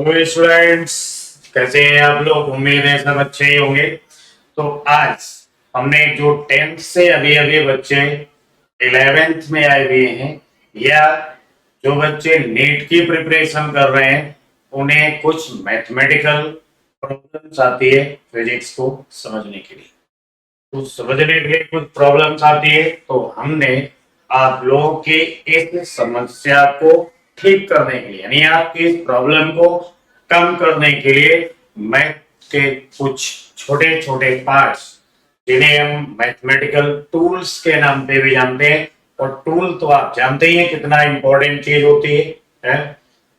Hello students, कैसे हैं आप लोग। उम्मीद है सब अच्छे ही होंगे। तो आज हमने जो टेंथ से अभी अभी बच्चे 11th में आए हुए हैं या जो बच्चे नीट की प्रिपरेशन कर रहे हैं उन्हें कुछ मैथमेटिकल प्रॉब्लम्स आती है फिजिक्स को समझने के लिए। तो समझने के लिए कुछ प्रॉब्लम्स आती है तो हमने आप लोगों की इस समस्या को ठीक करने के लिए यानी आपकी इस प्रॉब्लम को कम करने के लिए मैथ के कुछ छोटे छोटे पार्ट्स जिन्हें हम मैथमेटिकल टूल्स के नाम पे भी जानते हैं। और टूल तो आप जानते ही हैं कितना इंपॉर्टेंट चीज होती है?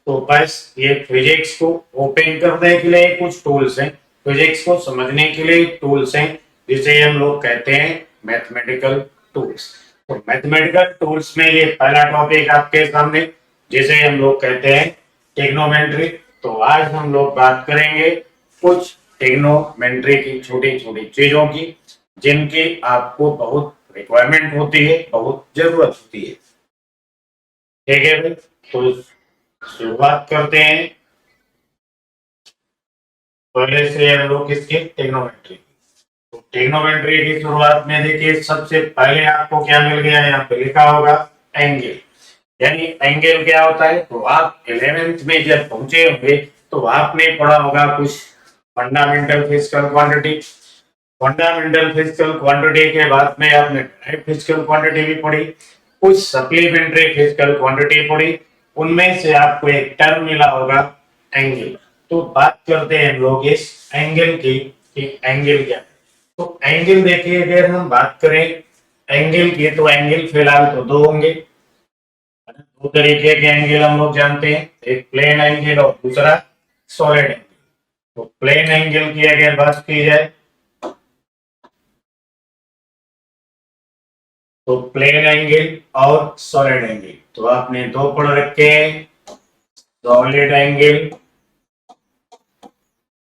तो बस ये फिजिक्स को ओपन करने के लिए कुछ टूल्स हैं, फिजिक्स को समझने के लिए टूल्स हैं जिसे हम लोग कहते हैं मैथमेटिकल टूल्स। तो मैथमेटिकल टूल्स में ये पहला टॉपिक आपके सामने जिसे हम लोग कहते हैं ट्रिग्नोमेट्री। तो आज हम लोग बात करेंगे कुछ ट्रिग्नोमेट्री की छोटी छोटी चीजों की जिनकी आपको बहुत रिक्वायरमेंट होती है, बहुत जरूरत होती है। ठीक है भाई, तो शुरुआत करते हैं पहले से हम लोग किसके ट्रिग्नोमेट्री। तो ट्रिग्नोमेट्री की शुरुआत में देखिए सबसे पहले आपको क्या मिल गया, यहाँ पे लिखा होगा एंगल। यानी एंगल क्या होता है, तो आप 11th में जब पहुंचे होंगे तो आपने पढ़ा होगा कुछ fundamental physical quantity. Fundamental physical quantity के बाद में आपने डायरेक्ट फिजिकल क्वांटिटी भी पढ़ी, कुछ सप्लीमेंट्री फिजिकल क्वांटिटी पढ़ी। उनमें से आपको एक टर्म मिला होगा एंगल। तो बात करते हैं हम लोग इस एंगल की कि एंगल क्या है। तो एंगल देखिए, अगर हम बात करें एंगल की तो एंगल फिलहाल तो दो होंगे। दो तरीके के एंगल हम लोग जानते हैं, एक प्लेन एंगल और दूसरा सॉलिड एंगल। तो प्लेन एंगल की अगर बात की जाए तो प्लेन एंगल और सॉलिड एंगल तो आपने दो पढ़ रखे हैं, सॉलिड एंगल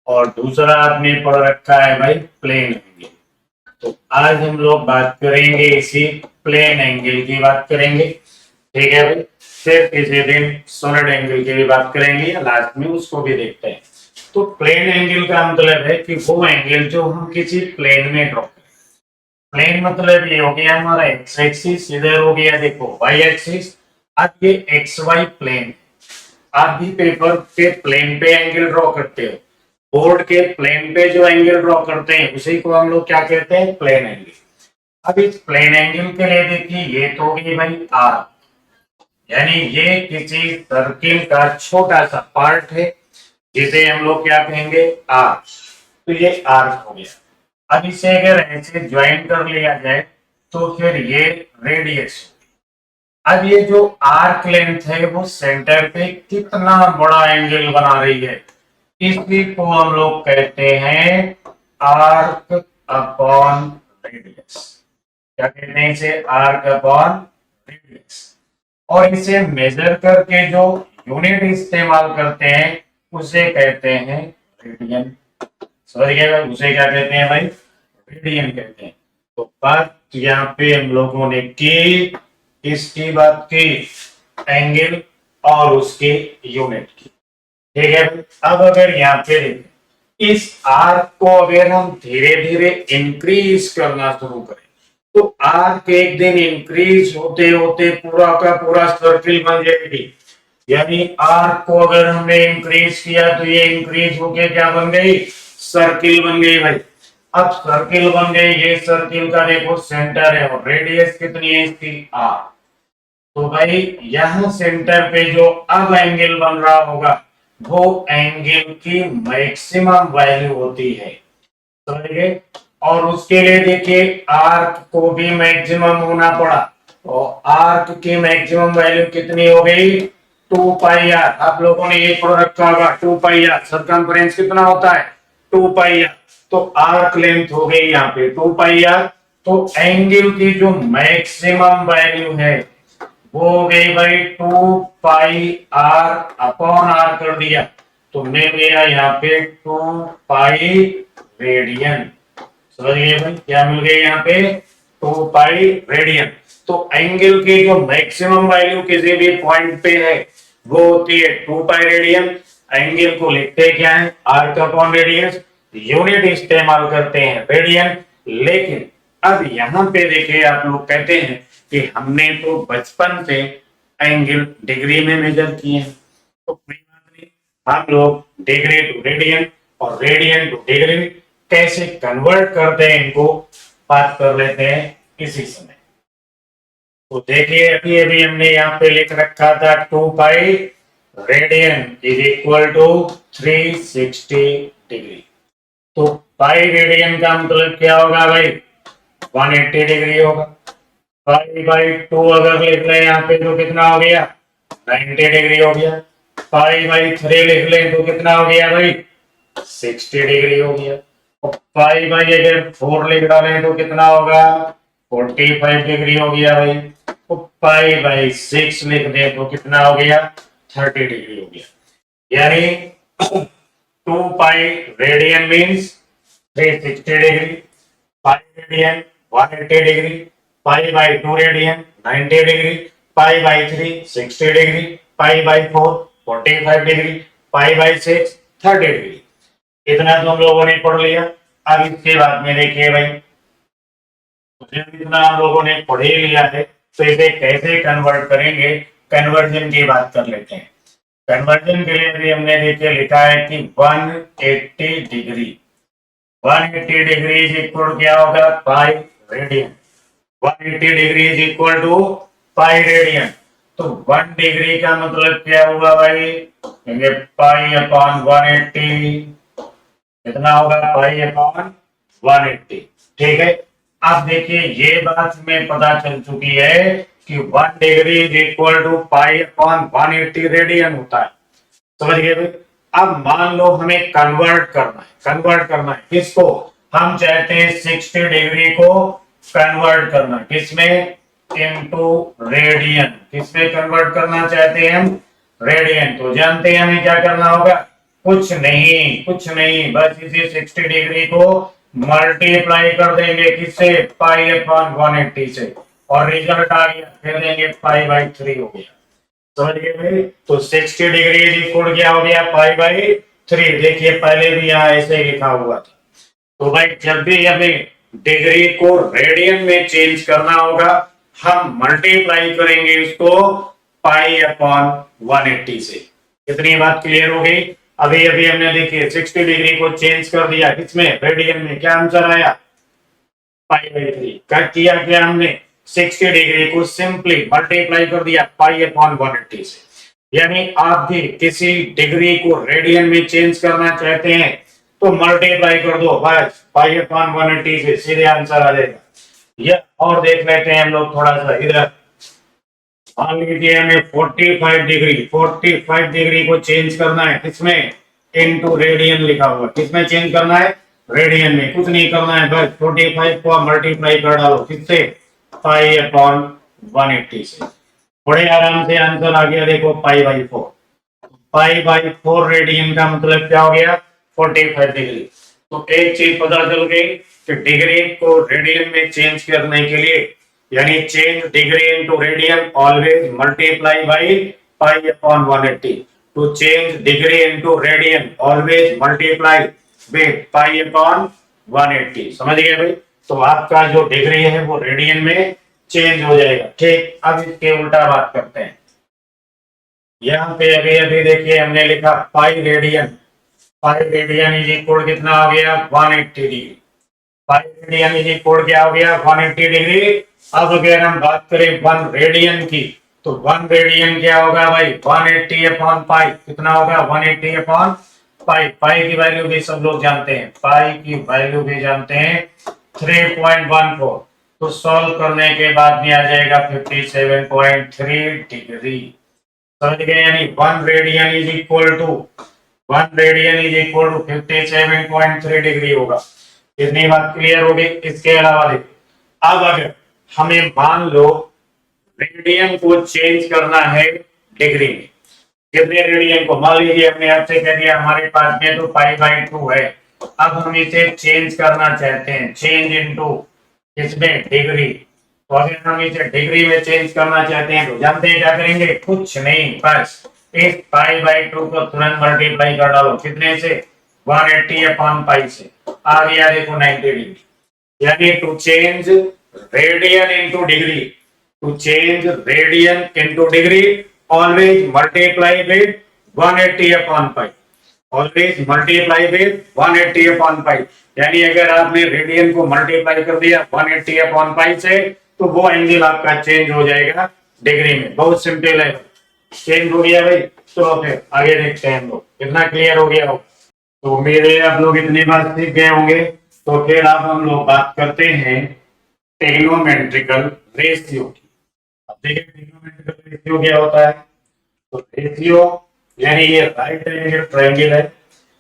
और दूसरा आपने पढ़ रखा है भाई प्लेन एंगल। तो आज हम लोग बात करेंगे इसी प्लेन एंगल की बात करेंगे। ठीक है भाई, फिर किसी दिन सॉलिड एंगल की भी बात करेंगे, लास्ट में उसको भी देखते हैं। तो प्लेन एंगल का मतलब है कि वो एंगल जो हम किसी प्लेन में ड्रॉ करें। प्लेन मतलब ये हो गया हमारा एक्स एक्सिस, इधर हो गया देखो वाई एक्सिस। अब ये एक्स वाई प्लेन, आप भी पेपर के प्लेन पे एंगल ड्रॉ करते हो, बोर्ड के प्लेन पे जो एंगल ड्रॉ करते हैं उसी को हम लोग क्या कहते हैं, प्लेन एंगल। अब इस प्लेन एंगल के लिए देखिए ये तो होगी भाई आर, यानी ये किसी सर्किल का छोटा सा पार्ट है जिसे हम लोग क्या कहेंगे, आर। तो ये आर हो गया। अब इसे अगर ऐसे ज्वाइन कर लिया जाए तो फिर ये रेडियस। अब ये जो आर्क लेंथ है वो सेंटर पे कितना बड़ा एंगल बना रही है, इसी को हम लोग कहते हैं आर्क अपॉन रेडियस। क्या कहते हैं इसे, आर्क अपॉन रेडियस। और इसे मेजर करके जो यूनिट इस्तेमाल करते हैं उसे कहते हैं रेडियन। समझ गए, उसे क्या कहते हैं भाई, रेडियन कहते हैं। तो बात यहाँ पे हम लोगों ने की, इसकी बात की एंगल और उसके यूनिट की। ठीक है, अब अगर यहाँ पे देखें इस आर्क को अगर हम धीरे धीरे इंक्रीज करना शुरू करें तो आर्क एक दिन इंक्रीज होते होते पूरा का पूरा सर्किल बन जाएगी। यानी आर्क को अगर हमने इंक्रीज किया तो ये इंक्रीज होके क्या बन गई, सर्किल बन गई भाई। अब सर्किल बन गई, ये सर्किल का देखो सेंटर है और रेडियस कितनी है इसकी, आर। तो भाई यहां सेंटर पे जो अब एंगल बन रहा होगा वो एंगल की मैक्सिमम वैल्यू होती है, समझ गए। और उसके लिए देखिए आर्क को भी मैक्सिमम होना पड़ा, और आर्क की मैक्सिमम वैल्यू कितनी हो गई, 2 पाई आर। आप लोगों ने ये पढ़ रखा होगा 2 पाई आर। सरकमफ्रेंस कितना होता है, 2 पाई आर। तो आर्क लेंथ हो गई यहाँ पे 2 पाई आर। तो एंगल की जो मैक्सिमम वैल्यू है वो हो गई भाई 2 पाई आर अपॉन आर कर दिया तो मिल गया यहाँ पे 2 पाई रेडियन। समझ गए भाई, क्या मिल गया यहाँ पे, 2 पाई रेडियन। तो एंगल की जो मैक्सिमम वैल्यू किसी भी पॉइंट पे है वो होती है 2 पाई रेडियन। एंगल को लिखते क्या है, आर्क अपॉन रेडियस, यूनिट इस्तेमाल करते हैं रेडियन। लेकिन अब यहाँ पे देखिए आप लोग कहते हैं कि हमने तो बचपन से एंगल डिग्री में मेजर किए हैं, तो कोई बात नहीं, हम लोग डिग्री टू रेडियन और रेडियन टू डिग्री कैसे कन्वर्ट करते हैं इनको बात कर लेते हैं इसी समय। तो देखिए अभी अभी हमने यहाँ पे लिख रखा था 2 pi radian is equal to 360 degree. तो पाई रेडियन का मतलब क्या होगा भाई, 180 डिग्री होगा। पाई बाई 2 अगर लिख लें यहाँ पे तो कितना हो गया, 90 डिग्री हो गया। पाई बाई 3 लिख लें तो कितना हो गया भाई, 60 डिग्री हो गया। और पाई बाई अगर 4 लिख डालें तो कितना होगा, 45 डिग्री हो गया भाई। तो पाई बाई 6 लिख दें तो कितना हो गया, 30 डिग्री हो गया। यानी 2 pi radian means 360 degree, pi radian 180 degree, pi by 2 radian 90 degree, pi by 3 60 degree, pi by 4 45 degree, pi by 6 30 degree. इतना तो हम लोगों ने पढ़ लिया। अब इसके बाद में देखिए भाई, इतना हम लोगों ने पढ़ ही लिया है, तो इसे कैसे कन्वर्ट करेंगे, कन्वर्जन की बात कर लेते हैं। कन्वर्जन के लिए भी हमने देखिए लिखा है कि 180 डिग्री, 180 डिग्री इज इक्वल क्या होगा, pi radian. 180 degree is equal to pi radian. तो 1 डिग्री का मतलब क्या हुआ भाई, पाई अपॉन 180, कितना होगा, पाई अपॉन 180। ठीक है, अब देखिए ये बात हमें पता चल चुकी है कि 1 degree is equal to pi upon 180 radian होता है। समझ गए भाई। अब मान लो हमें कन्वर्ट करना है, कन्वर्ट करना है किसको, हम चाहते हैं 60 डिग्री को कन्वर्ट करना, किसमें, इनटू रेडियन। किसमें कन्वर्ट करना चाहते हैं हम, रेडियन। तो जानते हैं हमें क्या करना होगा, कुछ नहीं, कुछ नहीं, बस इसी 60 डिग्री को मल्टीप्लाई कर देंगे किससे, पाई अपॉन 180 से, और रिजल्ट आ गया, फिर देंगे पाई बाई 3 हो गया। समझ गए भाई। तो 60 डिग्री इज इक्वल क्या हो गया, पाई बाई 3। देखिए पहले भी यहाँ ऐसे ही लिखा हुआ था। तो भाई जब भी हमें डिग्री को रेडियन में चेंज करना होगा, हम मल्टीप्लाई करेंगे इसको पाई अपॉन 180 से। कितनी बात क्लियर हो गई। अभी अभी हमने देखिए 60 डिग्री को चेंज कर दिया किसमें, रेडियन में, क्या आंसर आया, पाई बाई 3। क्या किया क्या हमने, 60 डिग्री को सिंपली मल्टीप्लाई कर दिया पाई अपॉन 180 से। यानी आप भी किसी डिग्री को रेडियन में चेंज करना चाहते हैं तो मल्टीप्लाई कर दो बस पाई अपॉन 180 से, सीधे आंसर आ जाएगा। ये और देख लेते हैं हम लोग थोड़ा सा इधर। मान लीजिए हमें 45 डिग्री को चेंज करना है किसमें, इनटू रेडियन लिखा हुआ, किसमें चेंज करना है, रेडियन में। कुछ नहीं करना है, बस 45 को मल्टीप्लाई कर डालो किससे, पाई अपॉन 180 से। बड़े आराम से आंसर आ गया, देखो pi by 4। Pi by 4 radian का मतलब क्या हो गया, 45 डिग्री। तो एक चीज पता चल गई कि डिग्री को रेडियन में चेंज करने के लिए, यानी change degree into radian, always multiply by pi upon 180। To change degree into radian, always multiply with pi upon 180। समझ गए भाई। तो आपका जो डिग्री है वो रेडियन में चेंज हो जाएगा। ठीक, अब इसके उल्टा बात करते हैं। यहाँ पे अभी अभी देखिए हमने लिखा pi radian, pi radian is equal कितना हो गया, 180 degree. Pi radian is equal क्या हो गया, 180 डिग्री। अब अगर हम बात करें 1 रेडियन की, तो 1 रेडियन क्या होगा भाई, 180 अपॉन पाई, कितना होगा, 180 अपॉन पाई। पाई की वैल्यू भी सब लोग जानते हैं, पाई की वैल्यू भी जानते हैं 3.14। तो सॉल्व करने के बाद में आ जाएगा 57.3 डिग्री। समझ गए। यानी 1 radian is equal to 57.3 degree होगा। इतनी बात क्लियर होगी। इसके अलावा देखिए, अब अगर हमें मान लो रेडियन को चेंज करना है डिग्री में, कितने रेडियन को, मान लीजिए हमने आपसे कह दिया हमारे पास में तो पाई बाई 2 है। अब हम इसे चेंज करना चाहते हैं, चेंज इनटू इसमें डिग्री। तो अगर हम इसे डिग्री में चेंज करना चाहते हैं तो जानते हैं क्या करेंगे, कुछ नहीं, बस इस पाई बाई 2 को तुरंत मल्टीप्लाई कर डालो कितने से 180 अपॉन पाई से, आ गया देखो 90 डिग्री। यानी to change radian into degree, to change radian into degree always multiply with 180 upon pi, always multiply with 180 upon pi. यानी अगर आपने रेडियन को मल्टीप्लाई कर दिया 180 अपॉन पाई से तो वो एंगल आपका चेंज हो जाएगा डिग्री में। बहुत सिंपल है, चेंज हो गया भाई। तो फिर आगे देखते हैं हम लोग, कितना क्लियर हो गया हो। तो उम्मीद है आप लोग इतनी बात सीख गए होंगे। तो फिर अब हम लोग बात करते हैं ट्रिग्नोमेट्रिकल रेशियो की। अब देखिए ट्रिग्नोमेट्रिकल रेशियो क्या होता है। तो रेशियो यानी ये राइट एंगल ट्रायंगल है,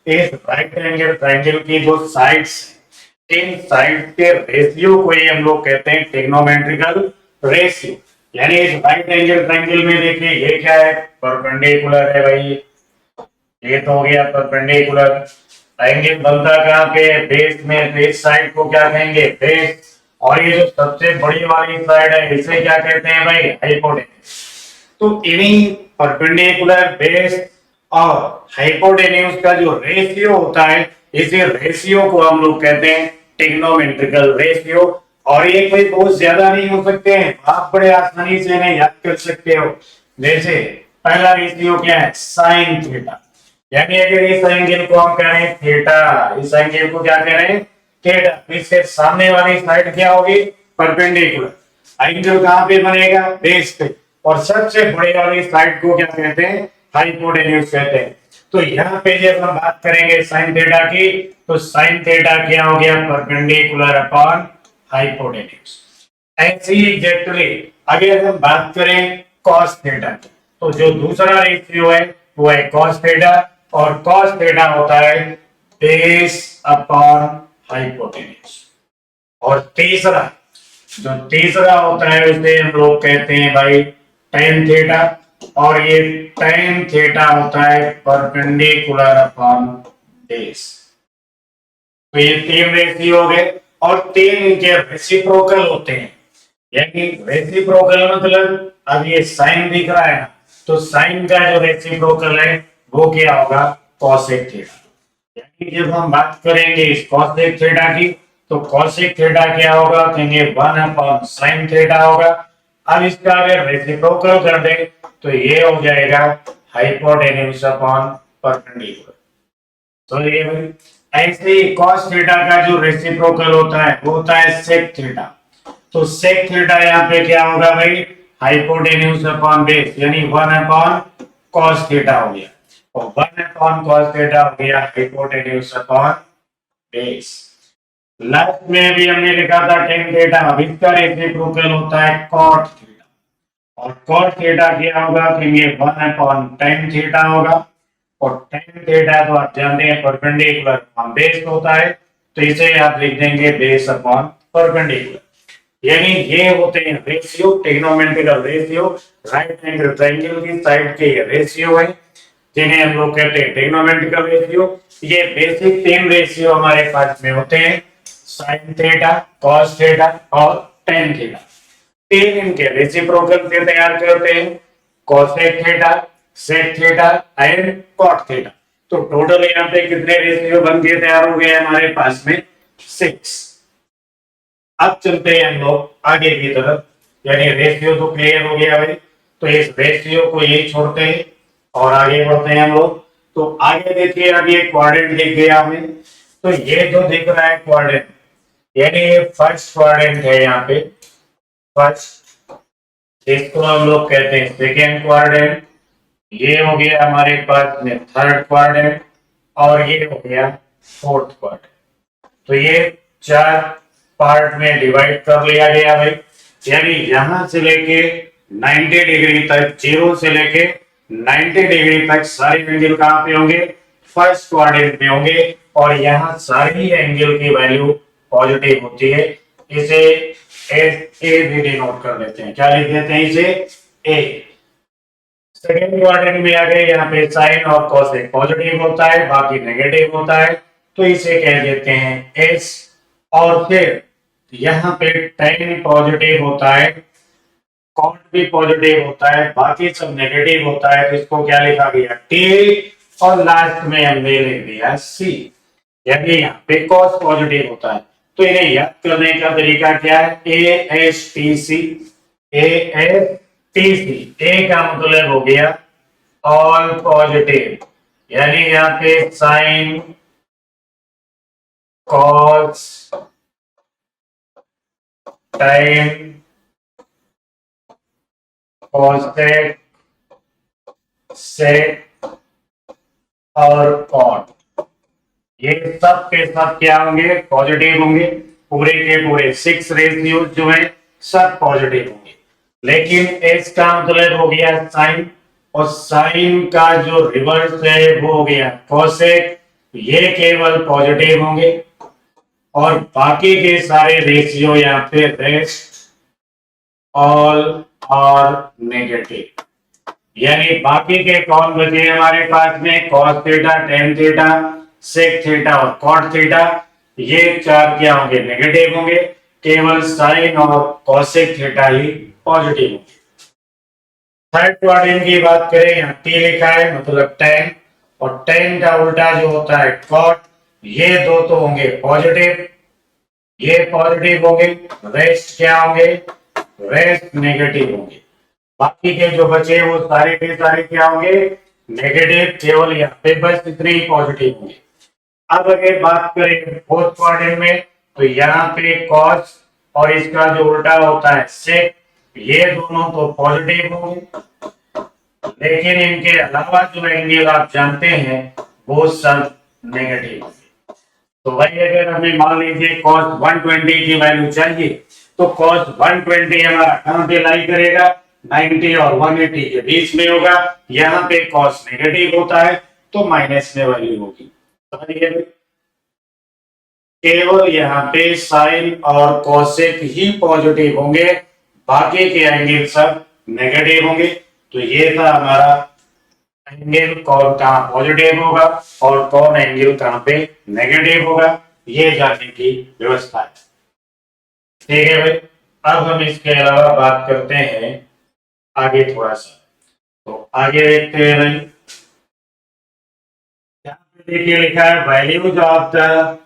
इस राइट एंगल ट्रायंगल की जो साइड्स, इन साइड के रेशियो को ही हम लोग कहते हैं ट्रिग्नोमेट्रिकल रेशियो। यानी इस राइट एंगल ट्रायंगल में देखिए ये क्या है, परपेंडिकुलर है भाई, ये तो हो गया परपेंडिकुलर। एंगल बनता कहाँ पे, बेस में, तो इस साइड को क्या कहेंगे, बेस। और ये जो सबसे बड़ी वाली साइड है इसे क्या कहते हैं भाई, हाइपोटेन्यूज। तो इन्हीं परपेंडिकुलर, बेस और हाइपोटेन्यूज का जो रेशियो होता है, इसी रेशियो को हम लोग कहते हैं ट्रिग्नोमेट्रिकल रेशियो। और ये कोई बहुत ज्यादा नहीं हो सकते हैं, आप बड़े आसानी से इन्हें याद कर सकते हो। जैसे पहला रेशियो क्या है, साइन थीटा। यानी अगर इस एंगल को हम कह रहे हैं थीटा, इस एंगल को क्या कह रहे हैं, थीटा, इसके सामने वाली साइड क्या होगी, परपेंडिकुलर। एंगल कहां पे बनेगा, बेस पे। और सबसे बड़े वाली साइड को क्या कहते हैं, हाइपोटेन्यूज कहते हैं। तो यहाँ पे जब हम बात करेंगे साइन थीटा की, तो साइन थीटा क्या हो गया, परपेंडिकुलर अपॉन हाइपोटेन्यूज। ऐसे ही एग्जैक्टली अगर हम बात करें कॉस थीटा की, तो जो दूसरा रेशियो है वो है कॉस थीटा, और कॉस थीटा होता है बेस अपॉन हाइपोटेन्यूज। और तीसरा, जो तीसरा होता है उसे हम लोग कहते हैं भाई टेन थीटा, और ये टेन थीटा होता है परपेंडिकुलर अपॉन बेस। तो ये तीन रेशियो हो गए, और तीन इनके रेसिप्रोकल होते हैं। यानी रेसिप्रोकल मतलब अब ये साइन दिख रहा है ना, तो साइन का जो रेसिप्रोकल है वो क्या होगा, कॉसेक थीटा। यानी जब हम बात करेंगे इस कॉसेक थीटा की, तो कॉसेक थीटा क्या होगा, कहेंगे 1 अपॉन साइन थीटा होगा। अब इसका अगर रेसिप्रोकल कर दे तो ये हो जाएगा हाइपोटेन्यूज अपॉन परपेंडिकुलर। तो ये भाई ऐसे ही cos थीटा का जो रेसिप्रोकल होता है वो होता है sec थीटा। तो sec थीटा यहाँ पे क्या होगा भाई, हाइपोटेन्यूज अपॉन बेस, यानी 1 अपॉन cos थीटा हो गया, और 1 अपॉन cos थीटा हो गया हाइपोटेन्यूज अपॉन बेस। लास्ट में भी हमने लिखा था tan थीटा, अब इसका रेसिप्रोकल होता है cot थीटा, और cot थीटा क्या होगा, तो ये 1 अपॉन tan थीटा होगा। और tan थीटा तो आप जानते हैं परपेंडिकुलर अपॉन बेस होता है, तो इसे आप लिख देंगे बेस अपॉन परपेंडिकुलर। यानी ये होते हैं ratio, trigonometrical ratio, right angle triangle की साइड के ये रेशियो है जिन्हें हम लोग कहते हैं ट्रिग्नोमेट्रिकल रेशियो। ये बेसिक तीन रेशियो हमारे पास में होते हैं, साइन थीटा, कॉस थीटा और tan थीटा। तीन इनके रेसिप्रोकल से तैयार करते हैं, cosec theta, sec theta and cot theta. तो टोटल यहाँ पे कितने रेशियो बन के तैयार हो गए हमारे पास में, 6। अब चलते हैं हम लोग आगे की तरफ, यानी रेशियो तो क्लियर हो गया भाई। तो इस रेशियो को ये छोड़ते हैं और आगे बढ़ते हैं हम लोग। तो आगे देखिए, अब ये क्वाड्रेंट दिख गया हमें। तो ये जो दिख रहा है क्वाड्रेंट, यानी ये फर्स्ट क्वाड्रेंट है यहाँ पे, फर्स्ट, इसको हम लोग कहते हैं सेकेंड क्वाड्रेंट। ये हो गया हमारे पास में थर्ड क्वाड्रेंट, और ये हो गया फोर्थ क्वाड्रेंट। तो ये चार पार्ट में डिवाइड कर लिया गया भाई। यानी यहां से लेके 90 डिग्री तक, जीरो से लेके 90 डिग्री तक सारे एंगल कहां पे होंगे, फर्स्ट क्वाड्रेंट में होंगे। और यहाँ सारी एंगल की वैल्यू पॉजिटिव होती है। इसे ए भी डिनोट कर देते हैं, क्या लिख देते हैं इसे, ए। सेकेंड क्वाड्रेंट में आ गए, यहाँ पे साइन और कोसेक पॉजिटिव होता है, बाकी नेगेटिव होता है, तो इसे कह देते हैं एस। और फिर यहाँ पे tan पॉजिटिव होता है, कॉट भी पॉजिटिव होता है, बाकी सब नेगेटिव होता है, तो इसको क्या लिखा गया टी, और लास्ट में हमने लिख दिया सी। यानी यहाँ पे कॉस पॉजिटिव होता है, तो इन्हें याद करने का तरीका क्या है, A S T C, A S T C. A का मतलब हो गया ऑल पॉजिटिव, यानी यहाँ पे sine, cos, tan, cosec, sec और कॉट, ये सब के सब क्या होंगे, पॉजिटिव होंगे। पूरे के पूरे 6 रेशियोज जो है सब पॉजिटिव होंगे। लेकिन एस का मतलब हो गया साइन, और साइन का जो रिवर्स है वो हो गया कॉसेक, ये केवल पॉजिटिव होंगे। और बाकी के सारे रेशियो यहाँ पे रेस्ट, ऑल और नेगेटिव, यानी बाकी के कौन बचे हमारे पास में, cos theta, tan theta, sec theta और कॉट थीटा, ये चार क्या होंगे, नेगेटिव होंगे। केवल साइन और कॉसेक थीटा ही पॉजिटिव होंगे। थर्ड क्वाड्रेंट की बात करें, यहाँ टी लिखा है मतलब टेन, और टेन का उल्टा जो होता है कॉट, ये दो तो होंगे पॉजिटिव, ये पॉजिटिव होंगे। रेस्ट क्या होंगे, रेस्ट नेगेटिव होंगे। बाकी के जो बचे वो सारे के सारे क्या होंगे, नेगेटिव। केवल यहाँ पे बस इतने ही पॉजिटिव होंगे। अब अगर बात करें फोर्थ क्वाड्रेंट में, तो यहाँ पे कॉस और इसका जो उल्टा होता है सेक, ये दोनों तो पॉजिटिव होंगे, लेकिन इनके अलावा जो एंगल आप जानते हैं वो सब नेगेटिव होंगे। तो भाई अगर हमें मान लीजिए cos 120 की वैल्यू चाहिए, तो cos 120 हमारा कहां पे लाई करेगा, 90 और 180 के बीच में होगा। यहाँ पे cos नेगेटिव होता है तो माइनस में वैल्यू होगी। समझिए, केवल यहाँ पे साइन और कोसेक ही पॉजिटिव होंगे, बाकी के एंगल सब नेगेटिव होंगे। तो ये था हमारा एंगल कौन कहां पॉजिटिव होगा और कौन एंगल कहां पे नेगेटिव होगा, ये जानने की व्यवस्था है। ठीक है भाई, अब हम इसके अलावा बात करते हैं आगे थोड़ा सा। तो आगे देखते हैं भाई, देखिए लिखा है values of the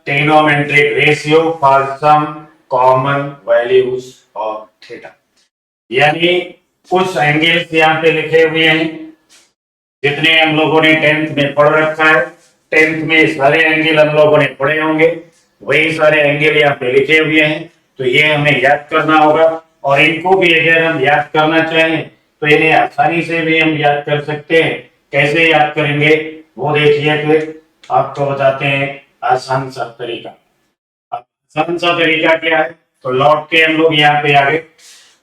trigonometric ratio for some common values of theta, यानी कुछ एंगल्स यहाँ पे लिखे हुए हैं जितने हम लोगों ने 10th में पढ़ रखा है। 10th में सारे एंगल हम लोगों ने पढ़े होंगे, वही सारे एंगल यहाँ पे लिखे हुए हैं। तो ये हमें याद करना होगा, और इनको भी अगर हम याद करना चाहें तो इन्हें आसानी से भी हम याद कर सकते हैं। कैसे याद करेंगे वो देखिए, फिर आपको बताते हैं आसान सा तरीका। आसान सा तरीका क्या है, तो लौट के हम लोग यहाँ पे आ गए।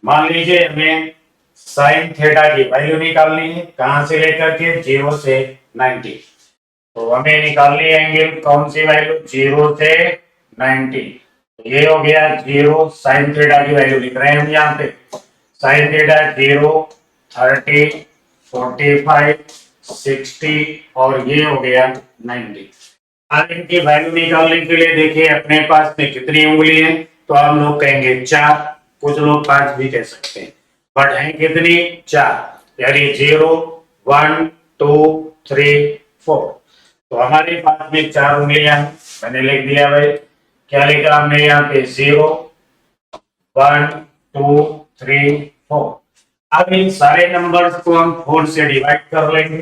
मान लीजिए हमें साइन थीटा की वैल्यू निकालनी है, कहां से लेकर के 0 से 90। तो हमें निकालनी है एंगल कौन सी वैल्यू, 0 से 90। तो ये हो गया 0, साइन थीटा की वैल्यू लिख रहे हैं हम यहाँ पे। साइन थीटा 0, 30, 45, 60 और ये हो गया 90। अब इनकी वैल्यू निकालने के लिए देखिए अपने पास में कितनी उंगली है, तो हम लोग कहेंगे 4, कुछ लोग 5 भी कह सकते हैं, बट है कितनी, 4, यानी 0, 1, 2, 3, 4। तो हमारे पास में 4 उंगलियां हैं, मैंने लिख दिया भाई। क्या लिखा हमने यहाँ पे, 0, 1, 2, 3, 4। अब इन सारे नंबर्स को हम 4 से डिवाइड कर लेंगे।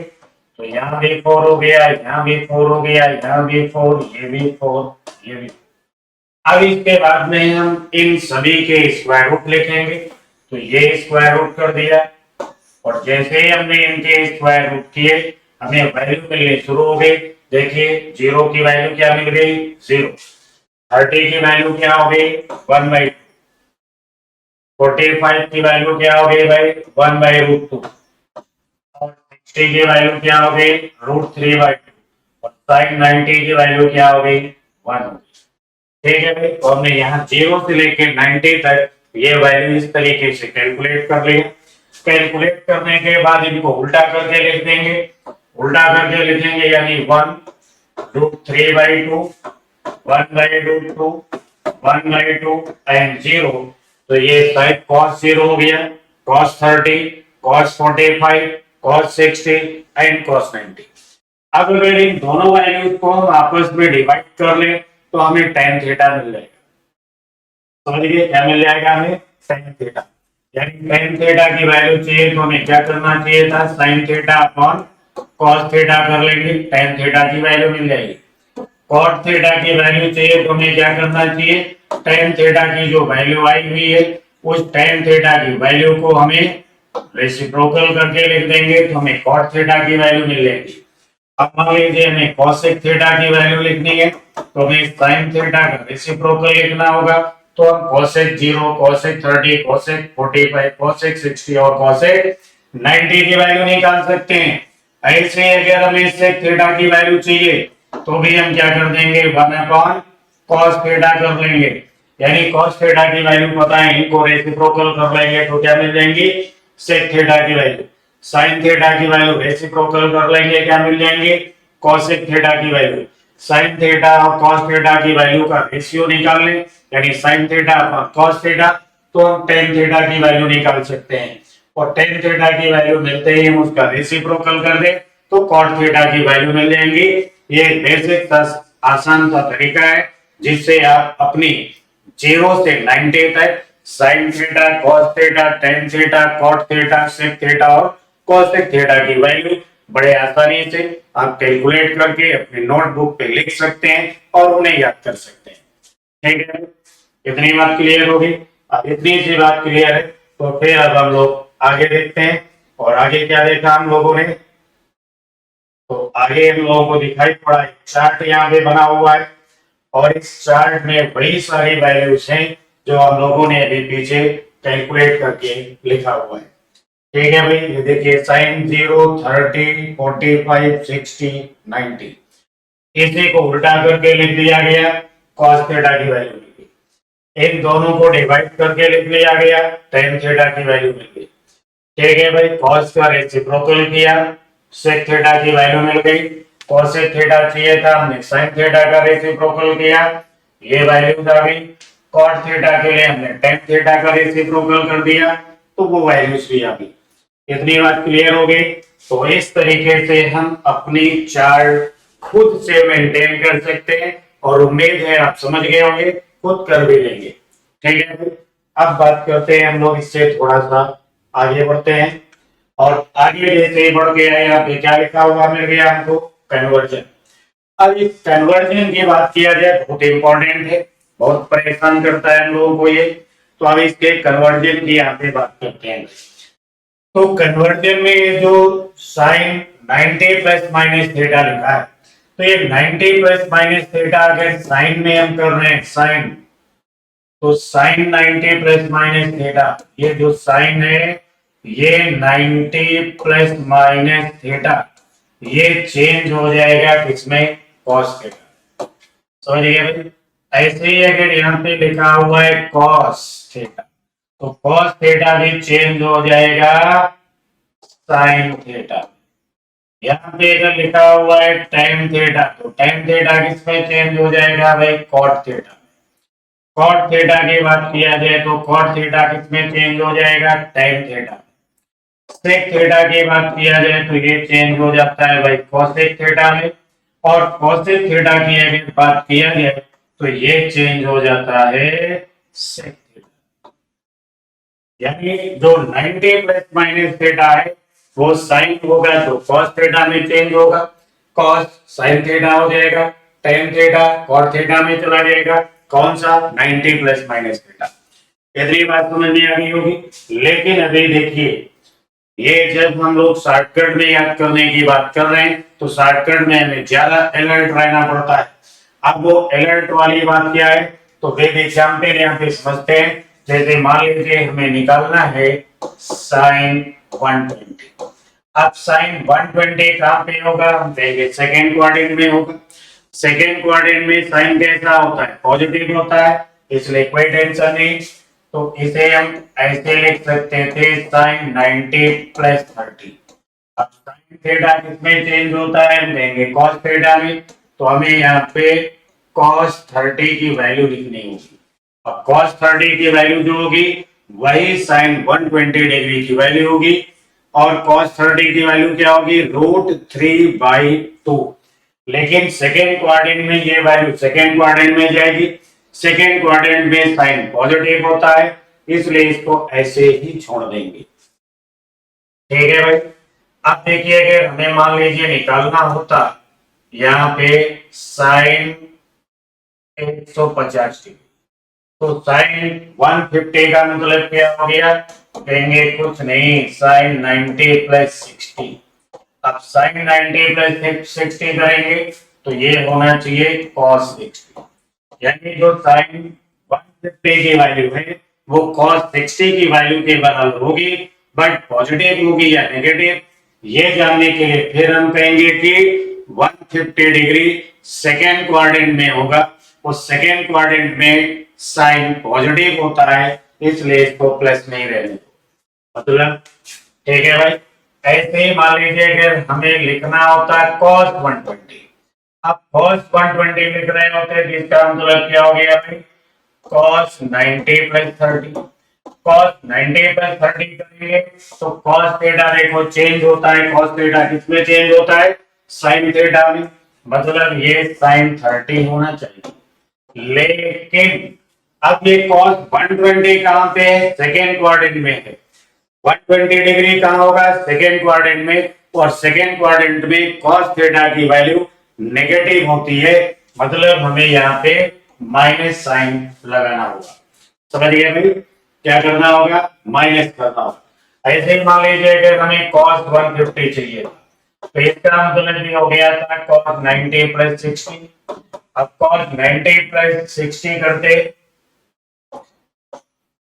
तो यहाँ भी 4 हो गया, यहाँ भी 4 हो गया, यहाँ भी 4, ये भी 4, ये भी। अब इसके बाद में हम इन सभी के स्क्वायर रूट लिखेंगे। तो ये स्क्वायर रूट कर दिया, और जैसे ही हमने इनके स्क्वायर रूट किए हमें वैल्यू मिलनी शुरू हो गई। देखिए 0 की वैल्यू क्या मिल गई, 0। 30 की वैल्यू क्या हो गई, 1/2। 45 की वैल्यू क्या हो गई भाई, 1/√2। और 60 की वैल्यू क्या हो गई, √3/2। और sin 90 की वैल्यू क्या हो गई, 1 हो गई। ठीक है भाई, तो हमने यहाँ 0 से लेकर 90 तक ये वैल्यू इस तरीके से कैलकुलेट कर लिया। कैलकुलेट करने के बाद इनको उल्टा करके लिख देंगे। उल्टा करके लिखेंगे यानी 1√3/2, 1/√2, 1/2 एंड 0। तो ये साइड cos 0 हो गया, cos 30, cos 45, cos 60 and cos 90। अब अगर इन दोनों वैल्यूज को हम आपस में डिवाइड कर ले तो हमें tan थीटा मिल जाएगा। समझिए क्या मिल जाएगा हमें? tan theta. यानी tan थीटा की वैल्यू चाहिए तो हमें क्या करना चाहिए था? sin theta upon cos theta कर लेंगे, tan थीटा की वैल्यू मिल जाएगी। cot थीटा की वैल्यू चाहिए तो हमें क्या करना चाहिए? tan थीटा की जो वैल्यू आई हुई है उस tan थीटा की वैल्यू को हमें रेसिप्रोकल करके लिख देंगे तो हमें cot थीटा की वैल्यू मिल जाएगी। अब मान लीजिए हमें cosec थीटा की वैल्यू लिखनी है तो हमें sin थीटा का रेसिप्रोकल लिखना होगा। तो हम cosec 0, cosec 30, cosec 45, cosec 60 और cosec 90 की वैल्यू निकाल सकते हैं। ऐसे अगर हमें sec थीटा की वैल्यू चाहिए तो भी हम क्या कर देंगे? 1 cos थीटा कर लेंगे। यानी cos थीटा की वैल्यू पता है, इनको रेसिप्रोकल कर लेंगे तो क्या मिल जाएंगी? sec थीटा की वैल्यू। sin थीटा की वैल्यू रेसिप्रोकल कर लेंगे, क्या मिल जाएंगे? cosec थीटा की वैल्यू। sin थीटा और cos थीटा की वैल्यू का रेशियो निकाल लें, यानी sin थीटा और cos थीटा, तो हम tan थीटा की वैल्यू निकाल सकते हैं। और tan थीटा की वैल्यू मिलते ही हम उसका रेसिप्रोकल कर दें तो cot थीटा की वैल्यू मिल जाएंगी। ये बेसिक आसान सा तरीका है जिससे आप अपनी 0 से 90 तक sin theta, cos theta, tan theta, cot theta, sec theta और cosec थीटा की वैल्यू बड़े आसानी से आप कैलकुलेट करके अपनी नोटबुक पे लिख सकते हैं और उन्हें याद कर सकते हैं। ठीक है, इतनी बात क्लियर होगी। अब इतनी सी बात क्लियर है तो फिर अब हम लोग आगे देखते हैं। और आगे क्या देखा हम लोगों ने? तो आगे हम लोगों को दिखाई पड़ा एक चार्ट यहाँ पे बना हुआ है और इस चार्ट में वही सारी वैल्यूज हैं जो हम लोगों ने अभी पीछे कैलकुलेट करके लिखा हुआ है। ठीक है भाई, ये देखिए sin 0, 30, 45, 60, 90, इसी को उल्टा करके लिख दिया गया, cos थीटा की वैल्यू मिल गई। इन दोनों को डिवाइड करके लिख लिया गया, tan थीटा की वैल्यू मिल गई। ठीक है भाई, cos का रेसिप्रोकल किया, sec थीटा की वैल्यू मिल गई। cosec थीटा चाहिए था, हमने sin थीटा का रेसिप्रोकल किया, ये वैल्यूज आ गई। cot थीटा के लिए हमने tan थीटा का रेसिप्रोकल कर दिया तो वो वैल्यूज भी आ गई। इतनी बात क्लियर हो गई। तो इस तरीके से हम अपनी चार्ट खुद से मेंटेन कर सकते हैं और उम्मीद है आप समझ गए होंगे, खुद कर भी लेंगे। ठीक है, अब बात करते हैं हम लोग इससे थोड़ा सा आगे बढ़ते हैं। और आगे जैसे ही बढ़ गया यहाँ पे क्या लिखा हुआ मिल गया हमको? कन्वर्जन। अब इस कन्वर्जन की बात किया जाए, बहुत इंपॉर्टेंट है, बहुत परेशान करता है हम लोगों को ये। तो अब इसके कन्वर्जन की यहाँ पे बात करते हैं। तो कन्वर्जन में ये जो साइन 90 प्लस माइनस थीटा लिखा है, तो ये 90 प्लस माइनस थीटा अगर साइन में हम कर रहे हैं साइन, तो साइन 90 प्लस माइनस थीटा, ये जो साइन है ये 90 प्लस माइनस थीटा, ये चेंज हो जाएगा किसमें? Cos theta. समझिए भाई, ऐसे ही अगर यहाँ पे लिखा हुआ है कॉस थीटा, तो कॉस थीटा भी चेंज हो जाएगा साइन थीटा। यहाँ पे अगर लिखा हुआ है tan थीटा, तो tan थीटा किसमें चेंज हो जाएगा भाई? cot theta. cot थीटा की बात किया जाए तो cot थीटा किसमें चेंज हो जाएगा? tan theta. sec थीटा की बात किया जाए तो ये चेंज हो जाता है भाई cosec थीटा में। और cosec थीटा की अगर बात किया जाए तो ये चेंज हो जाता है sec थीटा। यानी जो 90 प्लस माइनस थीटा है वो साइन होगा तो cos थीटा में चेंज होगा, cos sin थीटा हो जाएगा, tan थीटा cot थीटा में चला जाएगा। कौन सा? 90 प्लस माइनस थीटा। इतनी बात समझ में आ गई होगी। लेकिन अभी देखिए, ये जब हम लोग शॉर्टकट में याद करने की बात कर रहे हैं तो शॉर्टकट में हमें ज्यादा अलर्ट रहना पड़ता है। अब वो अलर्ट वाली बात क्या है? तो विद एग्जाम्पल यहाँ पे समझते हैं। जैसे मान लीजिए हमें निकालना है साइन 120। अब साइन 120 कहाँ पे होगा? हम देखेंगे सेकेंड क्वाड्रेंट में होगा। सेकेंड क्वाड्रेंट में साइन कैसा होता है? पॉजिटिव होता है, इसलिए कोई टेंशन नहीं। तो इसे हम ऐसे लिख सकते थे साइन 90 प्लस 30। अब साइन थीटा किसमें चेंज होता है? हम देंगे कॉस थीटा में, तो हमें यहाँ पे कॉस 30 की वैल्यू लिखनी होगी। अब cos 30 की वैल्यू जो होगी वही साइन 120 डिग्री की वैल्यू होगी और cos 30 की वैल्यू क्या होगी, √3/2। लेकिन सेकेंड क्वाड्रेंट में ये वैल्यू सेकेंड क्वाड्रेंट में जाएगी, सेकेंड क्वाड्रेंट में साइन पॉजिटिव होता है, इसलिए इसको ऐसे ही छोड़ देंगे। ठीक है भाई। अब देखिए अगर हमें मान लीजिए निकालना होता यहाँ पे साइन 150 डिग्री, तो साइन 150 का मतलब क्या हो गया, कहेंगे कुछ नहीं, साइन 90 + 60। अब साइन 90 + 60 करेंगे तो ये होना चाहिए cos 60, यानी जो साइन 150 की वैल्यू है वो cos 60 की वैल्यू के बराबर होगी, बट पॉजिटिव होगी या नेगेटिव, ये जानने के लिए फिर हम कहेंगे कि 150 डिग्री सेकेंड क्वाड्रेंट में होगा, उस सेकेंड क्वाड्रेंट में साइन पॉजिटिव होता है, इसलिए इसको प्लस में ही रहने दो। मतलब ठीक है भाई। ऐसे ही मान लीजिए अगर हमें लिखना होता है cos 120, अब cos 120 लिख रहे होते हैं तो इसका मतलब क्या हो गया भाई, cos 90 + 30। cos 90 + 30 करेंगे तो cos थीटा देखो चेंज होता है, cos थीटा किसमें चेंज होता है, sin थीटा में, मतलब ये sin 30 होना चाहिए। लेकिन अब ये cos 120 कहां पे है, सेकेंड क्वाड्रेंट में है, 120 डिग्री कहां होगा, सेकेंड क्वाड्रेंट में, और सेकेंड क्वाड्रेंट में cos थीटा की वैल्यू नेगेटिव होती है, मतलब हमें यहाँ पे माइनस साइन लगाना होगा। समझ गए भाई, क्या करना होगा, माइनस करना होगा। ऐसे ही मान लीजिए अगर हमें cos 150 चाहिए तो इसका मतलब भी हो गया था cos 90 + 60। अब cos 90 + 60 करते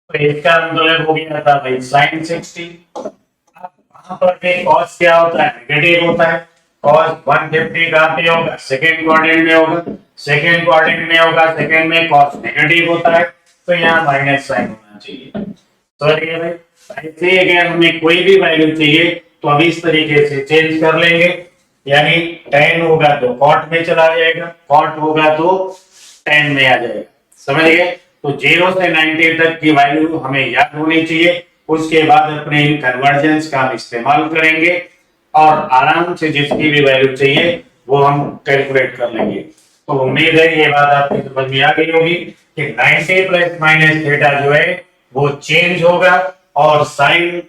तो इसका मतलब हो गया था भाई sin 60। अब वहां पर भी cos क्या होता है, नेगेटिव होता है, cos 150 कहां पे होगा, सेकेंड क्वाड्रेंट में होगा, सेकेंड क्वाड्रेंट में होगा, सेकेंड में cos नेगेटिव होता है, तो यहाँ माइनस साइन होना चाहिए। तो भाई ऐसे अगर हमें कोई भी वैल्यू चाहिए तो अब इस तरीके से चेंज कर लेंगे, यानी tan होगा तो cot में चला जाएगा, cot होगा तो tan में आ जाएगा। समझ गए, तो 0 से 90 तक की वैल्यू हमें याद होनी चाहिए, उसके बाद अपने इन कन्वर्जेंस का हम इस्तेमाल करेंगे और आराम से जिसकी भी वैल्यू चाहिए वो हम कैलकुलेट कर लेंगे। तो उम्मीद है ये बात आपकी समझ में आ गई होगी कि 90 ± थीटा जो है वो चेंज होगा और साइन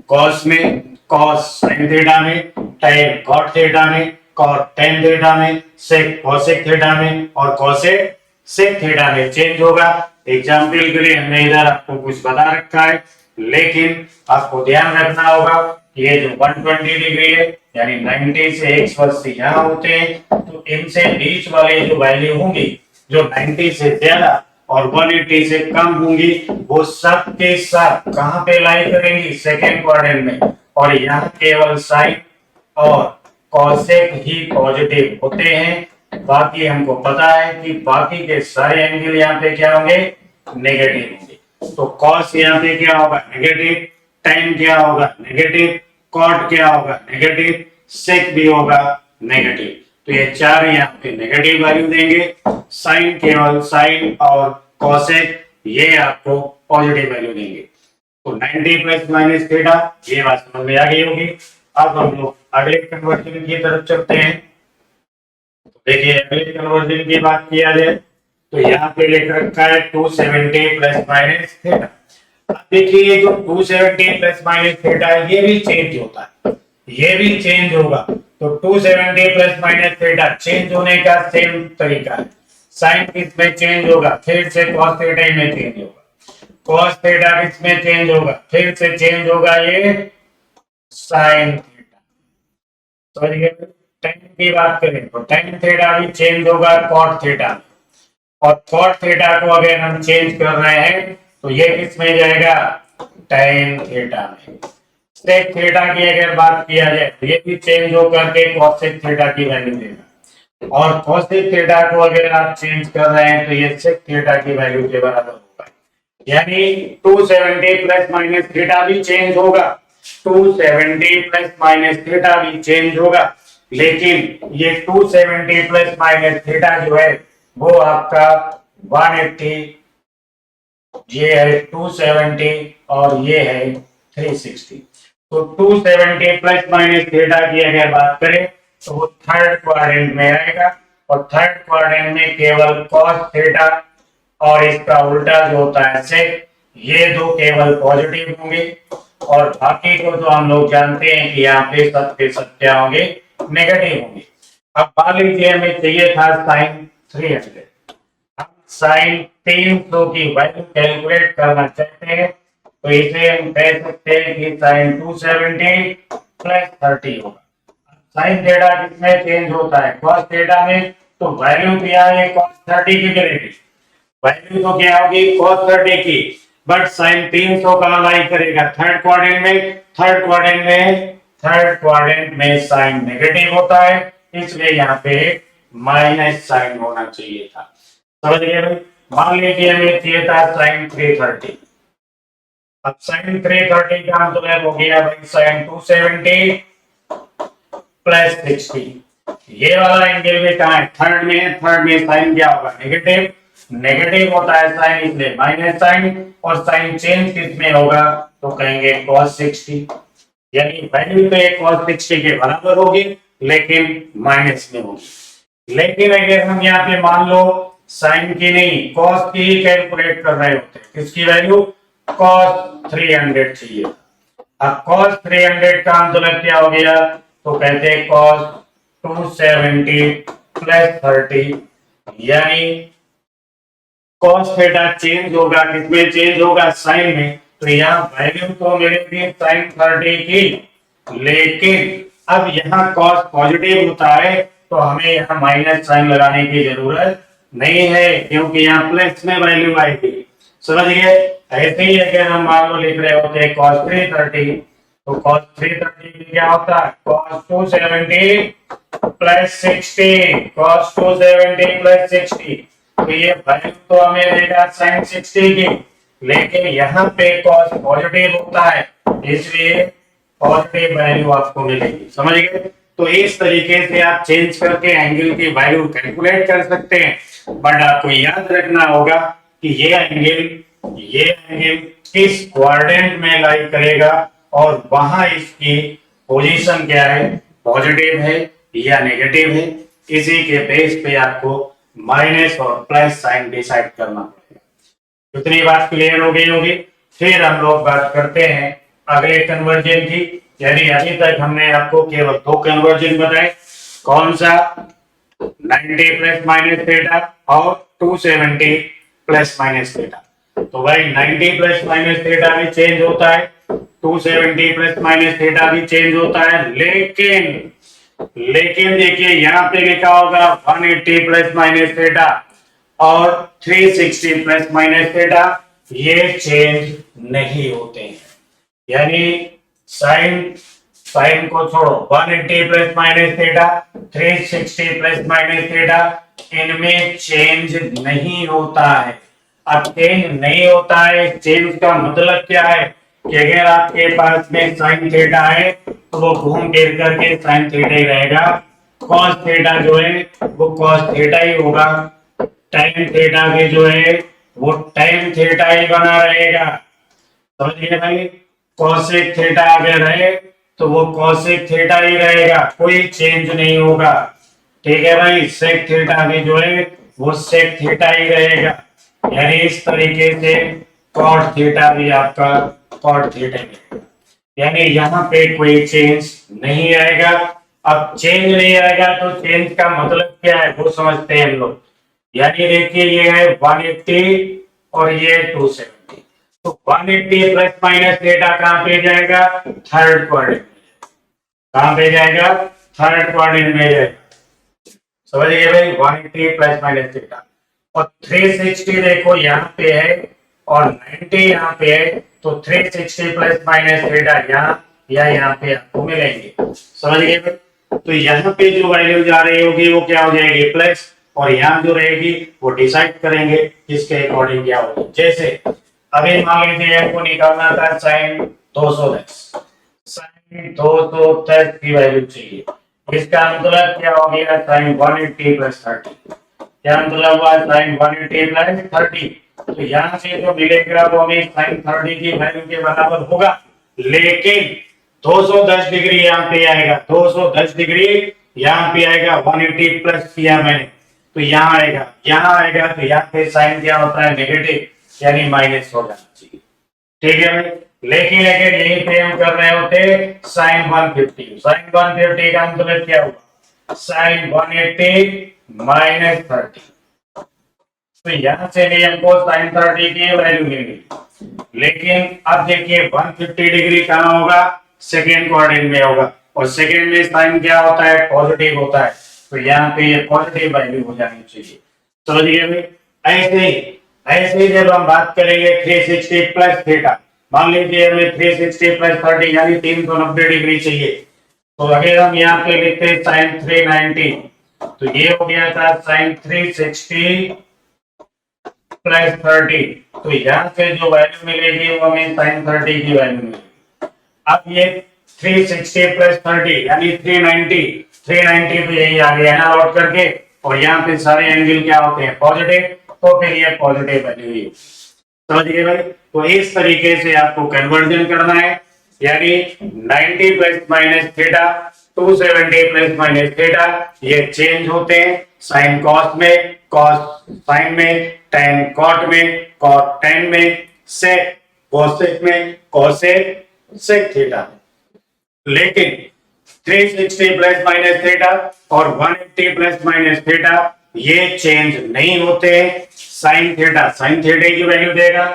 कॉस में, कॉस साइन थीटा में, tan कॉट थीटा में, कॉट tan थीटा में, सेक कोसेक थीटा में और कोसेक सेक थीटा में चेंज होगा। एग्जाम्पल के लिए हमने इधर आपको कुछ बता रखा है, लेकिन आपको ध्यान रखना होगा ये जो 120 डिग्री है यानी 90 से 180 यहाँ होते हैं, तो इनसे बीच वाले जो वैल्यू होंगी जो 90 से ज्यादा और 180 से कम होंगी वो सब के सब कहां पे लाई करेंगी, सेकेंड क्वाड्रेंट में, और यहाँ केवल साइन और कॉसेक ही पॉजिटिव होते हैं। बाकी हमको पता है कि बाकी के सारे एंगल यहाँ पे क्या होंगे, नेगेटिव होंगे। तो कॉस यहाँ पे क्या होगा, नेगेटिव, tan क्या होगा, नेगेटिव, कॉट क्या होगा, नेगेटिव, सेक भी होगा नेगेटिव। तो ये चार यहाँ पे नेगेटिव वैल्यू देंगे, साइन केवल साइन और कॉसेक ये आपको पॉजिटिव वैल्यू देंगे। तो 90 ± थीटा, ये बात समझ में आ गई होगी। अब हम लोग अगले कन्वर्जन की तरफ चलते हैं। तो देखिए अगले कन्वर्जन की बात किया जाए तो यहाँ पे लिख रखा है 270 ± थीटा। अब देखिए ये जो 270 ± थीटा है ये भी चेंज होता है, ये भी चेंज होगा। तो 270 ± थीटा चेंज होने का सेम तरीका है, साइन किसमें चेंज होगा, फिर से cos थीटा में चेंज होगा, cos थीटा किसमें चेंज होगा, फिर से चेंज होगा ये साइन थीटा। तो ये tan की बात करें तो tan थीटा भी चेंज होगा cot थीटा में, और cot थीटा को अगर हम चेंज कर रहे हैं तो ये किस में जाएगा, tan थीटा में। sec थीटा की अगर बात किया जाए तो ये भी चेंज होकर के cosec थीटा की वैल्यू देगा, और cosec थीटा को अगर आप चेंज कर रहे हैं तो ये sec थीटा की वैल्यू के बराबर होगा। यानी 270 ± थीटा भी चेंज होगा, 270 ± थीटा भी चेंज होगा, लेकिन ये 270 ± थीटा जो है वो आपका 180 ये है 270 और ये है 360। तो 270 प्लस माइनस थीटा की अगर बात करें तो वो थर्ड क्वाड्रेंट में आएगा, और थर्ड क्वाड्रेंट में केवल कॉस थीटा और इसका उल्टा जो होता है सेक, ये दो केवल पॉजिटिव होंगे, और बाकी को तो हम लोग जानते हैं कि यहाँ पे सब क्या होंगे, नेगेटिव होंगे। अब मान लीजिए हमें चाहिए था साइन 300, हम साइन 300 की वैल्यू कैलकुलेट करना चाहते हैं, तो इसे हम कह सकते हैं कि साइन 270 प्लस 30 होगा। साइन थीटा किसमें चेंज होता है, कॉस थीटा में, तो वैल्यू क्या है कॉस 30 की मिलेगी, वैल्यू तो क्या होगी cos 30 की, बट साइन 300 कहां लाई करेगा, थर्ड क्वाड्रेंट में, थर्ड क्वाड्रेंट में साइन नेगेटिव होता है, इसलिए यहाँ पे माइनस साइन होना चाहिए था। समझ गए भाई। मान लीजिए हमें चाहिए था साइन 330, अब साइन 330 का मतलब हो गया भाई साइन 270 प्लस 60। ये वाला एंगल भी कहाँ है, थर्ड में है, थर्ड में साइन क्या होगा, नेगेटिव, नेगेटिव होता है साइन, इसलिए माइनस साइन, और साइन चेंज किस में होगा, तो कहेंगे cos 60, यानी वैल्यू तो एक cos 60 के बराबर होगी लेकिन माइनस में होगी। लेकिन अगर हम यहाँ पे मान लो साइन की नहीं cos की ही कैलकुलेट कर रहे होते हैं, किसकी वैल्यू, cos 300 चाहिए। अब cos 300 का मतलब क्या हो गया, तो कहते हैं cos 270 प्लस 30, यानी cos थीटा चेंज होगा, किसमें चेंज होगा, साइन में, तो यहाँ वैल्यू तो मिलेगी साइन 30 की, लेकिन अब यहाँ cos पॉजिटिव होता है तो हमें यहाँ माइनस साइन लगाने की जरूरत नहीं है, क्योंकि यहाँ प्लस में वैल्यू आएगी। समझ गए। ऐसे ही अगर हम मान लो लिख रहे होते हैं cos 330, तो cos 330 क्या होता है, cos 270 प्लस 60, cos 270 प्लस 60, तो ये वैल्यू तो हमें देगा sin 60 की, लेकिन यहाँ पे cos पॉजिटिव होता है, इसलिए पॉजिटिव वैल्यू आपको मिलेगी। समझ गए। तो इस तरीके से आप चेंज करके एंगल की वैल्यू कैलकुलेट कर सकते हैं, बट आपको याद रखना होगा कि ये एंगल किस क्वाड्रेंट में लाई करेगा, और वहां इसकी पोजीशन क्या है, पॉजिटिव है या नेगेटिव है, इसी के बेस पे आपको माइनस और प्लस साइन डिसाइड करना पड़ेगा। इतनी बात क्लियर हो गई होगी। फिर हम लोग बात करते हैं अगले कन्वर्जन की, यानी अभी तक हमने आपको केवल दो कन्वर्जन बताए, कौन सा, 90 प्लस माइनस थीटा और 270 प्लस माइनस थीटा। तो भाई 90 प्लस माइनस थीटा भी चेंज होता है, 270 प्लस माइनस थीटा भी चेंज होता है, लेकिन देखिए यहाँ पे लिखा होगा 180 प्लस माइनस थीटा और 360 प्लस माइनस थीटा, ये चेंज नहीं होते हैं। यानी साइन को छोड़ो, 180 plus minus theta, 360 plus minus theta, इनमें चेंज नहीं होता है। अब चेंज नहीं होता है, चेंज का मतलब क्या है कि अगर आपके पास में साइन थीटा है तो वो घूम फिर करके साइन थीटा ही रहेगा, कॉस थीटा जो है वो कॉस थीटा ही होगा, टाइम थीटा भी जो है वो टाइम थीटा ही बना रहेगा। समझिए भाई, कॉसेक थीटा अगर है तो वो कॉसेक थीटा ही रहेगा, कोई चेंज नहीं होगा। ठीक है भाई, सेक थीटा भी जो है वो सेक थीटा ही रहेगा, यानी इस तरीके से कॉट थीटा भी आपका कॉट थीटा ही रहेगा, यानी यहाँ पे कोई चेंज नहीं आएगा। अब चेंज नहीं आएगा तो चेंज का मतलब क्या है वो समझते हैं हम लोग। यानी देखिए ये है 180 और ये 270, तो 180 प्लस माइनस थीटा कहां पे जाएगा, थर्ड क्वाड्रेंट में। कहां पे जाएगा, थर्ड क्वाड्रेंट में जाएगा। समझ गए भाई, 180 प्लस माइनस थीटा, और 360 देखो यहाँ पे है और 90 यहाँ पे है, तो 360 प्लस माइनस थीटा यहाँ या यहाँ पे आपको मिलेंगे। समझ गए भाई। तो यहाँ पे जो वैल्यू जा रही होगी वो क्या हो जाएगी, प्लस, और यहाँ जो रहेगी वो डिसाइड करेंगे किसके अकॉर्डिंग क्या होगी। जैसे अभी मान लीजिए हमको निकालना था साइन 210, साइन 210 की वैल्यू चाहिए, इसका मतलब क्या हो गया, साइन 180 प्लस 30, क्या मतलब हुआ, साइन 180 प्लस 30, तो यहाँ से जो मिलेगा वो हमें साइन 30 की वैल्यू के बराबर होगा, लेकिन 210 डिग्री यहाँ पे आएगा, 210 डिग्री यहाँ पे आएगा, 180 प्लस किया मैंने तो यहाँ आएगा, यहाँ आएगा तो यहाँ पे साइन क्या होता है नेगेटिव, यानी माइनस हो जाना चाहिए। ठीक है भाई, लेकिन अगर यहीं पे हम कर रहे होते साइन 150, साइन 150 का मतलब क्या हुआ, साइन 180 माइनस 30, तो यहां से भी हमको साइन 30 की वैल्यू मिल गई। लेकिन अब देखिए 150 डिग्री कहां होगा, सेकेंड क्वाड्रेंट में होगा, और सेकेंड में साइन क्या होता है, पॉजिटिव होता है, तो यहाँ पे ये पॉजिटिव वैल्यू हो जानी चाहिए। समझिए भाई, ऐसे ही जब हम बात करेंगे 360 प्लस थीटा, मान लीजिए हमें 360 प्लस 30 यानी 390 डिग्री चाहिए, तो अगर हम यहाँ पे लिखते हैं साइन 390, तो ये हो गया था साइन 360 प्लस 30, तो यहाँ से जो वैल्यू मिलेगी वो हमें साइन 30 की वैल्यू मिलेगी। अब ये 360 प्लस 30 यानी 390 तो यही आ गया ना लौट करके, और यहाँ पे सारे एंगल क्या होते हैं, पॉजिटिव, तो फिर ये पॉजिटिव वैल्यू ही समझ गए भाई। तो इस तरीके से आपको कन्वर्जन करना है, यानी 90 plus minus theta, 270 plus minus theta, ये चेंज होते हैं साइन कॉस में, कॉस साइन में, टेन कॉट में, कॉट टेन में, सेक कोसेक में, कोसेक सेक थीटा। लेकिन 360 प्लस माइनस थीटा और 180 प्लस माइनस थीटा ये चेंज नहीं होते। साइन थीटा की वैल्यू देगा,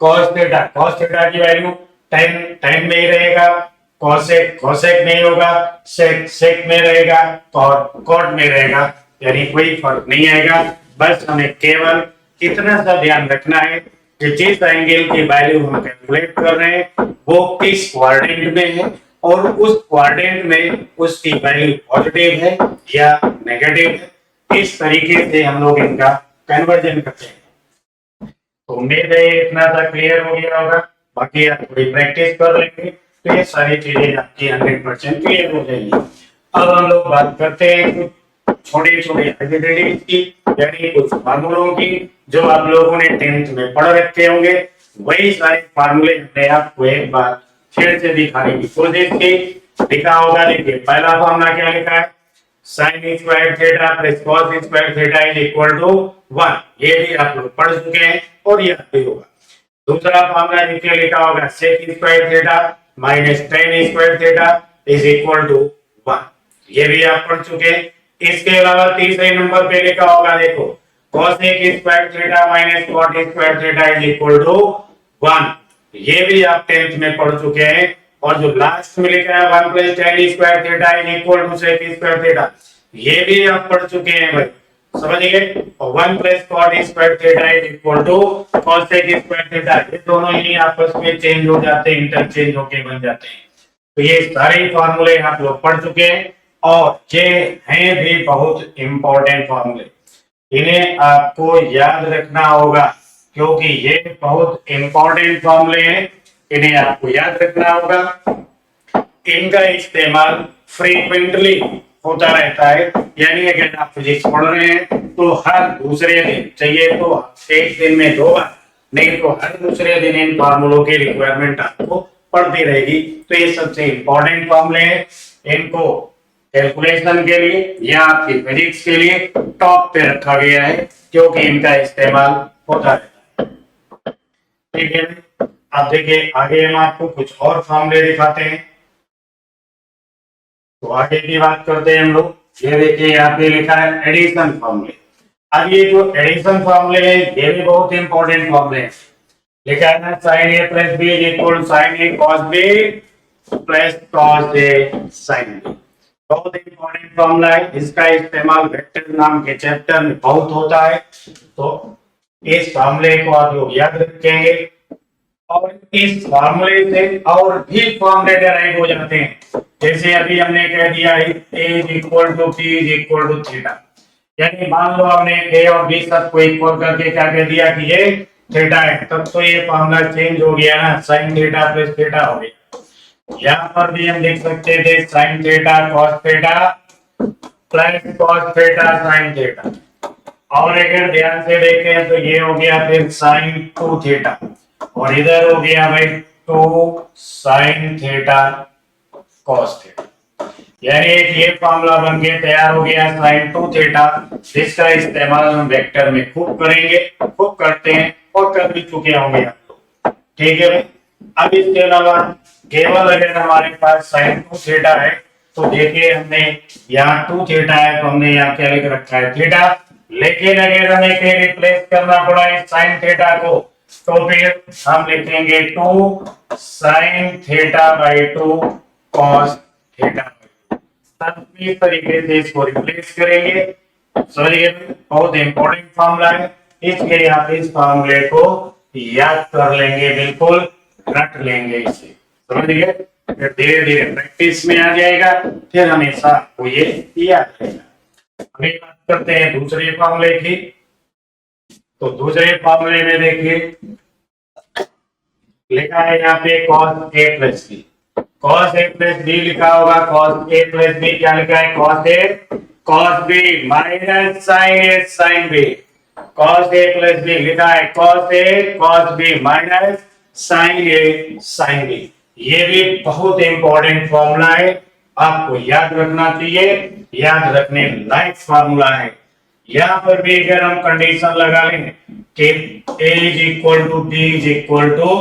कॉस थीटा की वैल्यू टेन में ही रहेगा, कॉसेक नहीं होगा, सेक में रहेगा, कॉट में रहेगा, यानी कोई फर्क नहीं आएगा। बस हमें केवल इतना सा ध्यान रखना है कि जिस एंगल की वैल्यू हम कैलकुलेट कर रहे हैं वो किस क्वाड्रेंट में है, और उस क्वाड्रेंट में उसकी वैल्यू पॉजिटिव है या नेगेटिव है। इस तरीके से हम लोग इनका कन्वर्जन करते हैं। तो उम्मीद है इतना सा क्लियर हो गया होगा, बाकी आप थोड़ी प्रैक्टिस कर लेंगे तो ये सारी चीजें आपकी 100% क्लियर हो जाएगी। अब हम लोग बात करते हैं कुछ छोटी छोटी आइडेंटिटीज की, यानी कुछ फार्मूलों की जो आप लोगों ने 10th में पढ़ रखे होंगे। वही सारे फार्मूले हमने आपको एक बार फिर से दिखाने की कोशिश की। लिखा होगा, देखिए पहला फॉर्मूला क्या लिखा है, sin square theta plus cos square theta is equal to 1, ये भी आप लोग पढ़ चुके हैं और याद भी होगा। दूसरा फॉर्मूला नीचे लिखा होगा sec square theta minus tan square theta is equal to 1, ये भी आप पढ़ चुके हैं। इसके अलावा तीसरे नंबर पे लिखा होगा, देखो cos square theta minus cot square theta is equal to 1, ये भी आप 10th में पढ़ चुके हैं। और जो लास्ट में लिखा है 1 plus tan square theta is equal to sec square theta, ये भी आप पढ़ चुके हैं भाई, समझ गए। और 1 plus cot square theta is equal to cos sec square theta, ये दोनों ही आपस में चेंज हो जाते हैं, इंटरचेंज होके बन जाते हैं। तो ये सारे फार्मूले आप लोग पढ़ चुके हैं, और ये हैं भी बहुत इंपॉर्टेंट फार्मूले, इन्हें आपको याद रखना होगा क्योंकि ये बहुत इंपॉर्टेंट फॉर्मूले हैं, इन्हें आपको याद रखना होगा। इनका इस्तेमाल फ्रीक्वेंटली होता रहता है, यानी अगर आप फिजिक्स पढ़ रहे हैं तो हर दूसरे दिन, चाहिए तो एक दिन में 2 बार, नहीं तो हर दूसरे दिन इन फॉर्मूलों की रिक्वायरमेंट आपको पड़ती रहेगी। तो ये सबसे इंपॉर्टेंट फॉर्मूले हैं, इनको कैलकुलेशन के लिए या आपकी फिजिक्स के लिए टॉप पे रखा गया है क्योंकि इनका इस्तेमाल होता है। ठीक है, अब देखिए आगे हम आपको कुछ और फॉर्मूले दिखाते हैं। तो आगे की बात करते हैं हम लोग। ये देखिए यहाँ पे लिखा है एडिशन फॉर्मूले। अब ये जो एडिशन फॉर्मूले हैं ये भी बहुत इंपॉर्टेंट फॉर्मूले हैं। लिखा है ना sin a plus b is equal to sin a cos b plus cos a sin b, बहुत इंपॉर्टेंट फॉर्मूला है। इसका इस्तेमाल वेक्टर नाम के चैप्टर में बहुत होता है, तो इस फॉर्मूले को आप लोग याद रखेंगे। और इस फॉर्मूले से और भी फॉर्मूले डेराइव हो जाते हैं, जैसे अभी हमने कह दिया है a is equal to b is equal to theta, यानी मान लो हमने a और b सबको इक्वल करके क्या कह दिया कि ये थीटा है, तब तो ये फॉर्मूला चेंज हो गया ना, sin थीटा प्लस थीटा हो गया। यहाँ पर भी हम लिख सकते थे sin theta cos theta plus cos theta sin theta, और अगर ध्यान से देखें तो ये हो गया फिर साइन 2 थीटा, और इधर हो गया भाई 2 साइन थीटा कॉस थीटा। यानी एक ये फॉर्मूला बन के तैयार हो गया साइन 2 थीटा, जिसका इस्तेमाल हम वेक्टर में खूब करेंगे, खूब करते हैं और कर भी चुके होंगे आप लोग। ठीक है भाई। अब इसके अलावा केवल अगर हमारे पास साइन 2 थीटा है तो देखिए हमने यहाँ 2 थीटा है तो हमने यहाँ क्या लिख रखा है थीटा, लेकिन अगर हमें कहीं रिप्लेस करना पड़ा है साइन थीटा को तो फिर हम लिखेंगे 2 sine theta by 2 cos theta. इस तरीके से इसको रिप्लेस करेंगे। समझिए बहुत इंपॉर्टेंट फॉर्मूला है, इसलिए आप इस फॉर्मूले को याद कर लेंगे, बिल्कुल रट लेंगे इसे। समझ गए? फिर धीरे धीरे प्रैक्टिस में आ जाएगा, फिर हमेशा आपको ये याद रहेगा। अभी बात करते हैं दूसरे फॉर्मूले की। तो दूसरे फॉर्मूले में देखिए लिखा है यहाँ पे cos a plus B, cos a plus B लिखा होगा, cos a प्लस बी क्या लिखा है cos a cos b minus sin a sin b, cos a plus B लिखा है cos a cos b minus sin a sin b। ये भी बहुत इंपॉर्टेंट फॉर्मूला है, आपको याद रखना चाहिए, याद रखने लायक फॉर्मूला है। यहाँ पर भी अगर हम कंडीशन लगा लें कि a is equal to b is equal to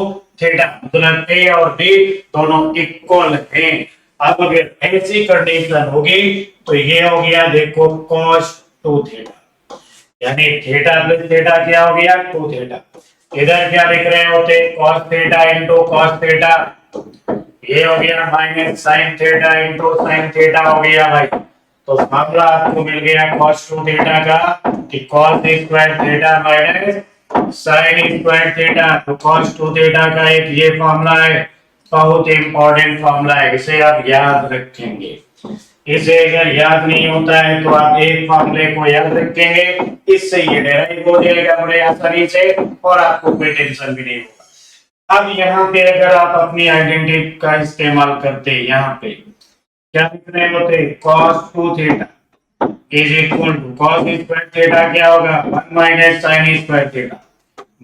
theta, मतलब a और b दोनों इक्वल हैं। अब अगर ऐसी कंडीशन होगी तो ये हो गया देखो cos 2 थीटा, यानी थीटा प्लस थीटा क्या हो गया 2 थीटा। इधर क्या लिख रहे होते cos theta into cos theta, ये हो गया minus sin theta into sin theta हो गया भाई। तो फॉर्मूला आपको मिल गया cos 2 थीटा का कि cos square theta minus sin square theta. तो cos 2 थीटा का एक ये फॉर्मूला है, बहुत इंपॉर्टेंट फॉर्मूला है, इसे आप याद रखेंगे। इसे अगर याद नहीं होता है तो आप एक फॉर्मूले को याद रखेंगे, इससे ये डेराइव हो जाएगा बड़े आसानी से और आपको कोई टेंशन भी नहीं होगा। अब यहाँ पे अगर आप अपनी आइडेंटिटी का इस्तेमाल करते हैं, यहाँ पे क्या लिख रहे होते cos 2 theta is equal to cos square theta क्या होगा 1 minus sin square theta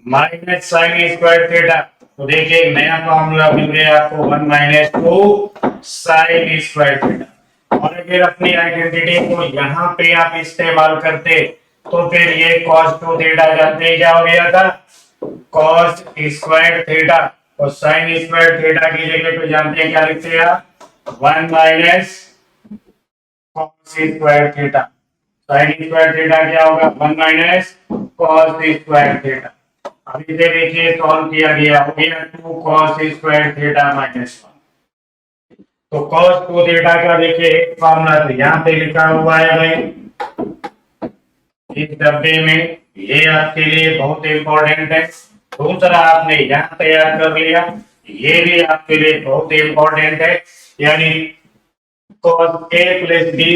minus sin square theta. तो देखिए एक नया फॉर्मूला मिल गया आपको 1 माइनस 2 sin स्क्वायर थीटा। और अगर अपनी आइडेंटिटी को यहाँ पे आप इस्तेमाल करते तो फिर ये cos 2 थीटा जानते क्या हो गया था cos स्क्वायर थीटा, और sin स्क्वायर थीटा की जगह पे जानते हैं क्या लिखते हैं आप 1 minus cos square theta. sin square theta क्या होगा 1 माइनस cos स्क्वायर थीटा। अब इसे देखिए सॉल्व किया गया हो गया 2 cos स्क्वायर थीटा माइनस 1। तो cos 2 थीटा का देखिए एक फॉर्मूला तो यहाँ पे लिखा हुआ है भाई इस डब्बे में, ये आपके लिए बहुत इंपॉर्टेंट है। दूसरा आपने यहाँ तैयार कर लिया, ये भी आपके लिए बहुत इंपॉर्टेंट है, यानी cos a plus b,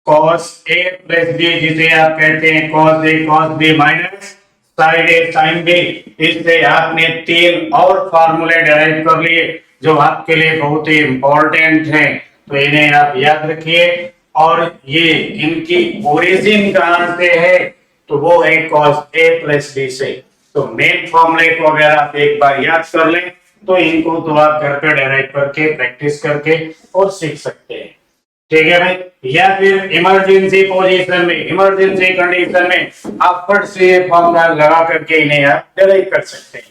cos a plus b जिसे आप कहते हैं cos a cos b minus sin a sin b। इससे आपने तीन और फार्मूले डेराइव कर लिए जो आपके लिए बहुत ही इंपॉर्टेंट हैं, तो इन्हें आप याद रखिए। और ये इनकी ओरिजिन कहां से है तो वो है cos a प्लस b से। तो मेन फॉर्मूले को अगर आप एक बार याद कर लें तो इनको तो आप घर पे डेराइव करके प्रैक्टिस करके और सीख सकते हैं। ठीक है भाई। या फिर इमरजेंसी पोजीशन में, इमरजेंसी कंडीशन में आप फट से फॉर्मूला लगा करके इन्हें आप डेराइव कर सकते हैं।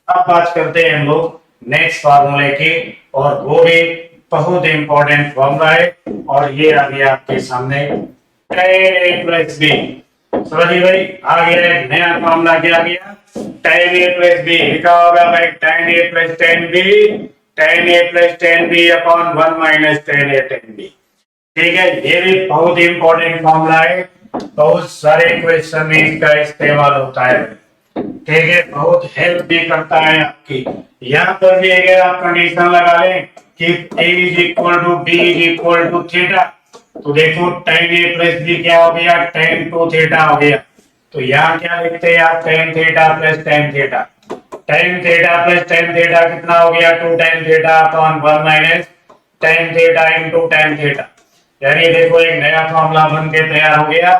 अब बात करते हैं हम लोग नेक्स्ट फार्मूले की, और वो भी बहुत इंपॉर्टेंट फॉर्मूला है, और ये आ गया आपके सामने tan a प्लस बी। समझिए भाई आ गया एक नया फॉर्मूला, क्या आ गया tan a प्लस बी लिखा होगा भाई tan a plus tan b, tan a plus tan b upon 1 minus tan a tan b। ठीक है, ये भी बहुत इंपॉर्टेंट फॉर्मूला है, बहुत सारे क्वेश्चन में इसका इस्तेमाल होता है। ठीक है, बहुत हेल्प भी करता है आपकी। यहाँ पर भी अगर आप कंडीशन लगा लें कि a is equal to b is equal to theta, तो देखो tan a प्लस b क्या हो गया tan 2 थीटा हो गया। तो यहाँ क्या लिखते हैं आप tan theta plus tan theta, tan theta plus tan theta कितना हो गया 2 tan theta upon 1 minus tan theta into tan theta. यानी देखो एक नया फॉर्मूला बन के तैयार हो गया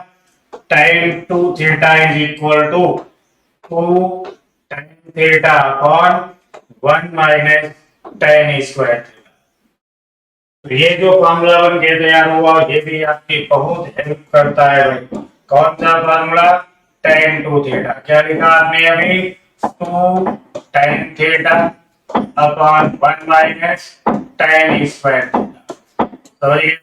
tan 2 theta is equal to 2 tan theta upon 1 minus tan square theta. तो ये जो फार्मूला बन के तैयार हुआ ये भी आपकी बहुत हेल्प करता है भाई। कौन सा फार्मूला? tan 2 theta. क्या लिखा आपने अभी? 2 tan theta upon 1 minus tan square theta. समझ गए?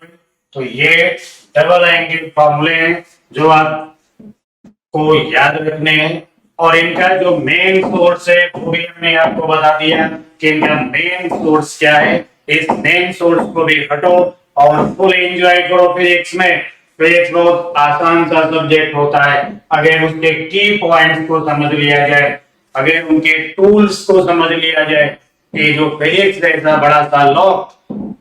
तो ये डबल एंगल फार्मूले हैं जो आपको याद रखने हैं, और इनका जो मेन सोर्स है वो भी हमने आपको बता दिया कि इनका मेन सोर्स क्या है। इस मेन सोर्स को भी हटो और फुल एंजॉय करो फिजिक्स में। फिजिक्स बहुत आसान सा सब्जेक्ट होता है अगर उसके की पॉइंट्स को समझ लिया जाए, अगर उनके टूल्स को समझ लिया जाए कि जो फिजिक्स जैसा बड़ा सा लॉ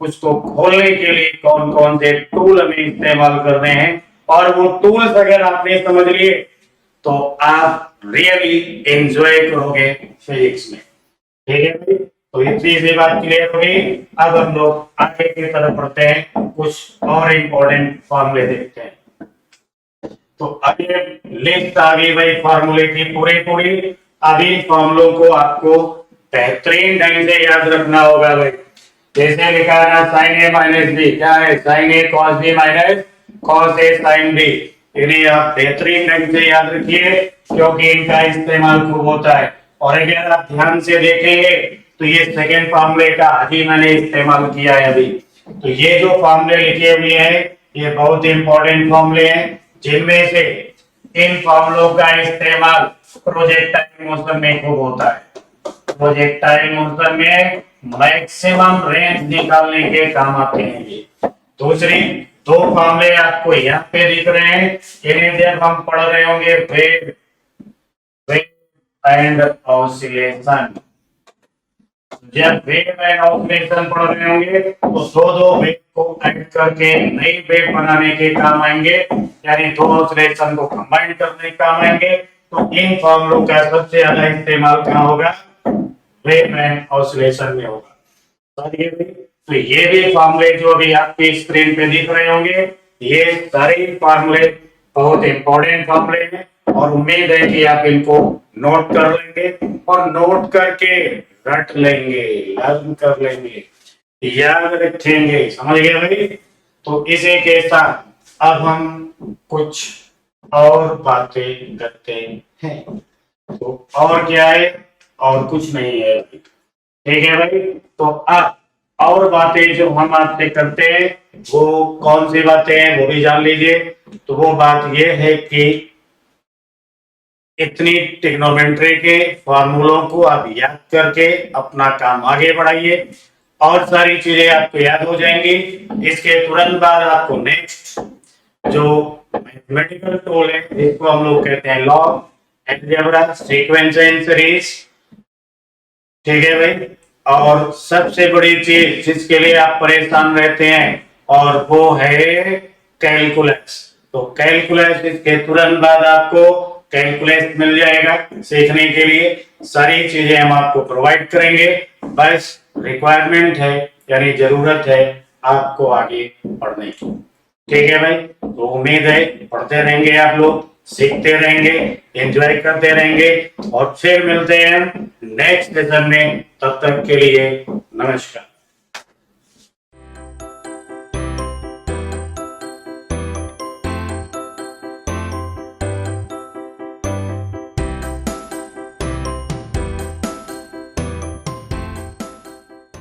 उसको खोलने के लिए कौन कौन से टूल हमें इस्तेमाल करने हैं, और वो टूल्स अगर आपने समझ लिए तो आप रियली एंजॉय करोगे फिजिक्स में। ठीक है भाई, तो इतनी सी बात क्लियर होगी। अब हम लोग आगे की तरफ बढ़ते हैं, कुछ और इंपॉर्टेंट फॉर्मूले देखते हैं। तो अभी लिस्ट आ गई भाई फॉर्मूले की पूरी पूरी। अभी फॉर्मूलों को आपको बेहतरीन ढंग से याद रखना होगा भाई। जैसे लिखा है ना, साइन ए माइनस बी, क्या है? Sign A cos B minus cos A sine B. इन्हें आप बेहतरीन ढंग से याद रखिए क्योंकि इनका इस्तेमाल खूब होता है। और अगर आप ध्यान से देखेंगे तो ये सेकेंड फॉर्मूले का अभी मैंने इस्तेमाल किया है अभी। तो ये जो फॉर्मूले लिखे हुए हैं ये बहुत इंपॉर्टेंट फॉर्मूले हैं, जिनमें से इन फॉर्मूलों का इस्तेमाल प्रोजेक्टाइल मोशन में खूब होता है। प्रोजेक्टाइल मोशन में मैक्सिमम रेंज निकालने के काम आते हैं ये। दूसरी दो फॉर्मूले आपको यहाँ पे दिख रहे हैं, इन्हें जब हम पढ़ रहे होंगे वेव एंड ऑसिलेशन। जब वेव एंड ऑसिलेशन पढ़ रहे होंगे तो दो वेव को ऐड करके नई वेव बनाने के काम आएंगे, यानी दो ऑसिलेशन को कंबाइन करने के काम आएंगे। तो इन फॉर्मूलों का सबसे ज्यादा इस्तेमाल कहाँ होगा? वेव एंड ऑसिलेशन में होगा। तो ये भी फॉर्मूले जो अभी आपकी स्क्रीन पे दिख रहे होंगे ये सारे फॉर्मूले बहुत इंपॉर्टेंट फॉर्मूले हैं, और उम्मीद है कि आप इनको नोट कर लेंगे और नोट करके रट लेंगे, लर्न कर लेंगे, याद रखेंगे। समझ गए भाई? तो इसी के साथ अब हम कुछ और बातें करते हैं। तो और क्या है? और कुछ नहीं है। ठीक है भाई, तो अब और बातें जो हम आपसे करते हैं वो कौन सी बातें हैं वो भी जान लीजिए। तो वो बात ये है कि इतनी ट्रिग्नोमेट्री के फॉर्मूलों को आप याद करके अपना काम आगे बढ़ाइए और सारी चीजें आपको याद हो जाएंगी। इसके तुरंत बाद आपको नेक्स्ट जो मैथमेटिकल टूल है जिसको हम लोग कहते हैं log, algebra, sequence and series. ठीक है भाई, और सबसे बड़ी चीज जिसके लिए आप परेशान रहते हैं और वो है कैलकुलस। तो कैलकुलस इसके तुरंत बाद आपको कैलकुलस मिल जाएगा सीखने के लिए। सारी चीजें हम आपको प्रोवाइड करेंगे, बस रिक्वायरमेंट है यानी जरूरत है आपको आगे पढ़ने की। ठीक है भाई, तो उम्मीद है पढ़ते रहेंगे आप लोग, सीखते रहेंगे, एंजॉय करते रहेंगे, और फिर मिलते हैं नेक्स्ट लेसन में। तब तक के लिए नमस्कार।